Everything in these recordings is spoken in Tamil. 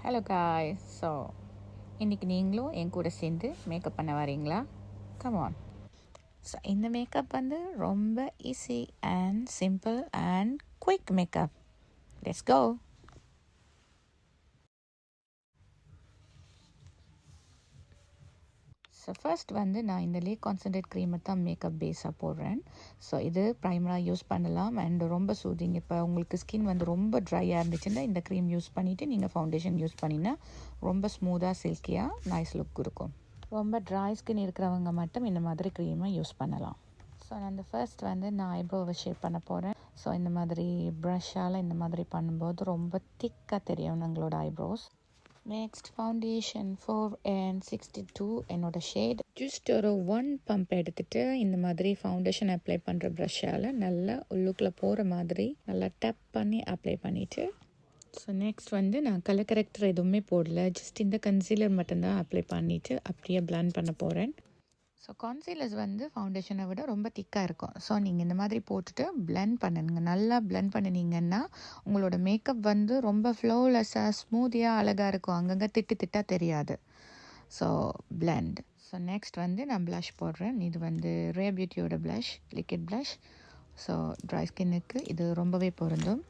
Hello guys. ஸோ இன்றைக்கி நீங்களும் என் கூட சேர்ந்து மேக்கப் பண்ண வரீங்களா? Come on. ஸோ இந்த மேக்கப் வந்து ரொம்ப easy and simple and quick makeup. Let's go. So first வந்து நான் இந்த லே கான்சன்ட்ரேட் க்ரீமை தான் மேக்கப் பேஸாக போடுறேன். ஸோ இது ப்ரைமராக யூஸ் பண்ணலாம் அண்ட் ரொம்ப சூதிங். இப்போ உங்களுக்கு ஸ்கின் வந்து ரொம்ப ட்ரையாக இருந்துச்சுன்னா இந்த க்ரீம் யூஸ் பண்ணிவிட்டு நீங்கள் ஃபவுண்டேஷன் யூஸ் பண்ணினா ரொம்ப ஸ்மூத்தாக சில்கியாக நைஸ் லுக் இருக்கும். ரொம்ப ட்ரை ஸ்கின் இருக்கிறவங்க மட்டும் இந்த மாதிரி க்ரீமை யூஸ் பண்ணலாம். ஸோ அந்த ஃபர்ஸ்ட் வந்து நான் ஐப்ரோவை ஷேப் பண்ண போகிறேன். ஸோ இந்த மாதிரி ப்ரஷ்ஷால் இந்த மாதிரி பண்ணும்போது ரொம்ப திக்காக தெரியும் எங்களோட ஐப்ரோஸ். நெக்ஸ்ட் ஃபவுண்டேஷன் 4N62 என்னோடய ஷேட். ஜஸ்ட் ஒரு 1 பம்ப் எடுத்துகிட்டு இந்த மாதிரி ஃபவுண்டேஷன் அப்ளை பண்ணுற ப்ரஷ்ஷால் நல்லா உள்ளுக்குள்ளே போகிற மாதிரி நல்லா டப் பண்ணி அப்ளை பண்ணிவிட்டு, ஸோ நெக்ஸ்ட் வந்து நான் கலர் கரெக்டர் எதுவுமே போடல, ஜஸ்ட் இந்த கன்சீலர் மட்டும்தான் அப்ளை பண்ணிவிட்டு அப்படியே பிளண்ட் பண்ண போகிறேன். ஸோ கான்சீலர்ஸ் வந்து ஃபவுண்டேஷனை விட ரொம்ப திக்காக இருக்கும். ஸோ நீங்கள் இந்த மாதிரி போட்டுட்டு பிளெண்ட் பண்ணுங்க. நல்லா பிளெண்ட் பண்ணினீங்கன்னா உங்களோட மேக்கப் வந்து ரொம்ப ஃப்ளோலெஸ்ஸாக ஸ்மூத்தியாக அழகாக இருக்கும். அங்கங்கே திட்டாக தெரியாது. So blend. ஸோ நெக்ஸ்ட் வந்து நான் ப்ளஷ் போடுறேன். இது வந்து ரே பியூட்டியோட blush, liquid blush. So dry ஸ்கின்னுக்கு இது ரொம்பவே பொருந்தும்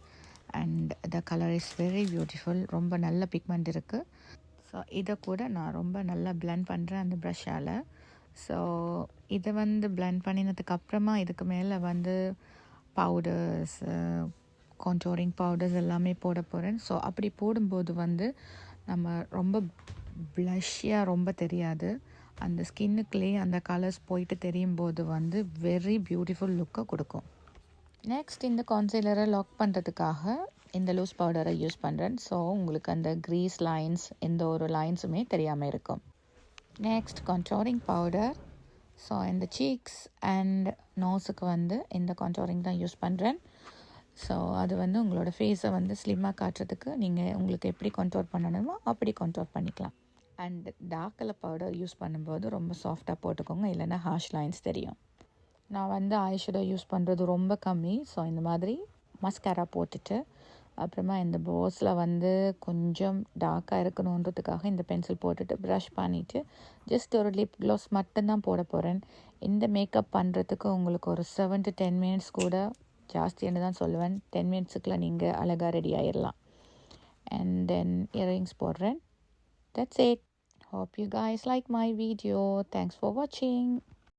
and the colour is very beautiful. ரொம்ப நல்ல பிக்மெண்ட் இருக்குது. ஸோ இதை கூட நான் ரொம்ப நல்லா பிளெண்ட் பண்ணுறேன் அந்த ப்ரஷ்ஷால். ஸோ இதை வந்து பிளெண்ட் பண்ணினதுக்கு அப்புறமா இதுக்கு மேலே வந்து பவுடர்ஸ், கான்டோரிங் பவுடர்ஸ் எல்லாமே போட போகிறேன். ஸோ அப்படி போடும்போது வந்து நம்ம ரொம்ப ப்ளஷ்ஷியாக ரொம்ப தெரியாது. அந்த ஸ்கின்னுக்குள்ளேயே அந்த கலர்ஸ் போயிட்டு தெரியும் போது வந்து வெரி பியூட்டிஃபுல் லுக்கை கொடுக்கும். நெக்ஸ்ட் இந்த கான்சீலரை லாக் பண்ணுறதுக்காக இந்த லூஸ் பவுடரை யூஸ் பண்ணுறேன். ஸோ உங்களுக்கு அந்த க்ரீஸ் லைன்ஸ் எந்த ஒரு லைன்ஸுமே தெரியாமல் இருக்கும். Next contouring powder. ஸோ இந்த சீக்ஸ் அண்ட் நோஸுக்கு வந்து இந்த கான்டோரிங் தான் யூஸ் பண்ணுறேன். ஸோ அது வந்து உங்களோட ஃபேஸை வந்து ஸ்லிம்மாக காட்டுறதுக்கு நீங்கள் உங்களுக்கு எப்படி கான்டோர் பண்ணணுமோ அப்படி கான்டோர் பண்ணிக்கலாம். And dark colour powder use பண்ணும்போது ரொம்ப சாஃப்டாக போட்டுக்கோங்க, இல்லைன்னா ஹார்ஷ் லைன்ஸ் தெரியும். நான் வந்து ஐஷேடோ யூஸ் பண்ணுறது ரொம்ப கம்மி. ஸோ இந்த மாதிரி மஸ்காரா போட்டுட்டு அப்புறமா இந்த போஸில் வந்து கொஞ்சம் டார்க்காக இருக்கணுன்றதுக்காக இந்த பென்சில் போட்டுட்டு ப்ரஷ் பண்ணிவிட்டு ஜஸ்ட் ஒரு லிப் க்ளாஸ் மட்டும்தான் போட போகிறேன். இந்த மேக்கப் பண்ணுறதுக்கு உங்களுக்கு ஒரு 7 to 10 மினிட்ஸ் கூட ஜாஸ்தின்னு தான் சொல்லுவேன். 10 மினிட்ஸுக்குள்ள நீங்கள் அழகாக ரெடி ஆகிடலாம். அண்ட் தென் இயரிங்ஸ் போடுறேன். That's it. Hope you guys like my video. Thanks for watching.